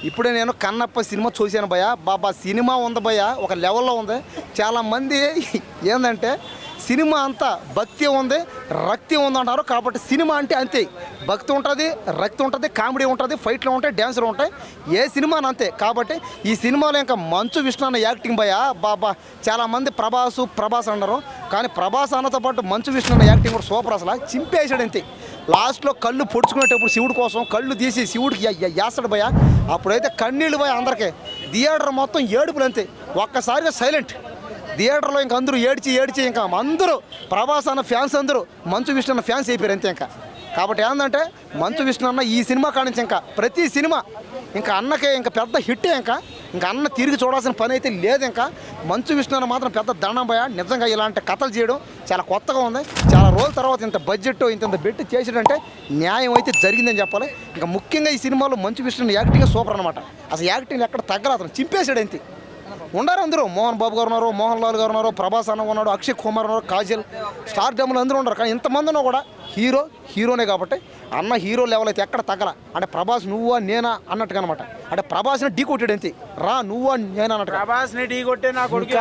ఇప్పుడే నేను కన్నప్ప సినిమా చూశాను భయ్య. బాబా సినిమా ఉంది భయ్య, ఒక లెవెల్లో ఉంది. చాలామంది ఏంటంటే సినిమా అంతా భక్తి ఉంది, రక్తి ఉంది అంటారు. కాబట్టి సినిమా అంటే అంతే, భక్తి ఉంటుంది, రక్తి ఉంటుంది, కామెడీ ఉంటుంది, ఫైట్లు ఉంటాయి, డ్యాన్సులు ఉంటాయి, ఏ సినిమాని అంతే. కాబట్టి ఈ సినిమాలో ఇంకా మంచు విష్ణు అన్న యాక్టింగ్ భయ్య బాబా. చాలామంది ప్రభాస్ అన్నారు, కానీ ప్రభాస్ అన్నతో పాటు మంచు విష్ణు అన్న యాక్టింగ్ కూడా సూపర్. అసలు చింపేసాడు అంతే. లాస్ట్లో కళ్ళు పొడుచుకునేటప్పుడు శివుడి కోసం కళ్ళు తీసి శివుడికి వేస్తాడు భయ్య. అప్పుడైతే కన్నీళ్ళు భయ అందరికీ. థియేటర్ మొత్తం ఏడుపులు అంతే, ఒక్కసారిగా సైలెంట్. థియేటర్లో ఇంకా అందరూ ఏడ్చి ఇంకా అందరూ ప్రభాస్ అన్న ఫ్యాన్స్ అందరూ మంచు విష్ణు అన్న ఫ్యాన్స్ అయిపోయారు అంతే ఇంకా. కాబట్టి ఏంటంటే మంచు విష్ణు అన్న ఈ సినిమా కానించి ఇంకా ప్రతి సినిమా ఇంకా అన్నకే ఇంకా పెద్ద హిట్టే. ఇంకా అన్న తిరిగి చూడాల్సిన పని అయితే లేదు. ఇంకా మంచు విష్ణు అన్న మాత్రం పెద్ద దండం భయ. నిజంగా ఇలాంటి కథలు చేయడం చాలా కొత్తగా ఉంది. చాలా రోజుల తర్వాత ఇంత బడ్జెట్ ఇంత పెట్టి చేసాడంటే న్యాయం అయితే జరిగిందని చెప్పాలి. ఇంకా ముఖ్యంగా ఈ సినిమాలో మంచు విష్ణు యాక్టింగ్ సూపర్ అనమాట. అసలు యాక్టింగ్ ఎక్కడ తగ్గల, అతను చింపేశాడు అంతే. ఉన్నారు అందరూ, మోహన్ బాబు గారు ఉన్నారు, మోహన్ లాల్ గారు ఉన్నారు, ప్రభాస్ అన్న ఉన్నాడు, అక్షయ్ కుమార్ ఉన్నారు, కాజల్, స్టార్ డమ్ములు అందరూ ఉన్నారు. కానీ ఇంతమందినో కూడా హీరోనే కాబట్టి అన్న హీరో లెవెల్ అయితే ఎక్కడ తగ్గల. అంటే ప్రభాస్ నువ్వా నేనా అన్నట్టుగా అనమాట. అంటే ప్రభాస్ని ఢీ కొట్టాడు అంతే, రా నువ్వా నేనా అన్నట్టు. ప్రభాస్ని ఢీ కొట్టే నా కొడుకు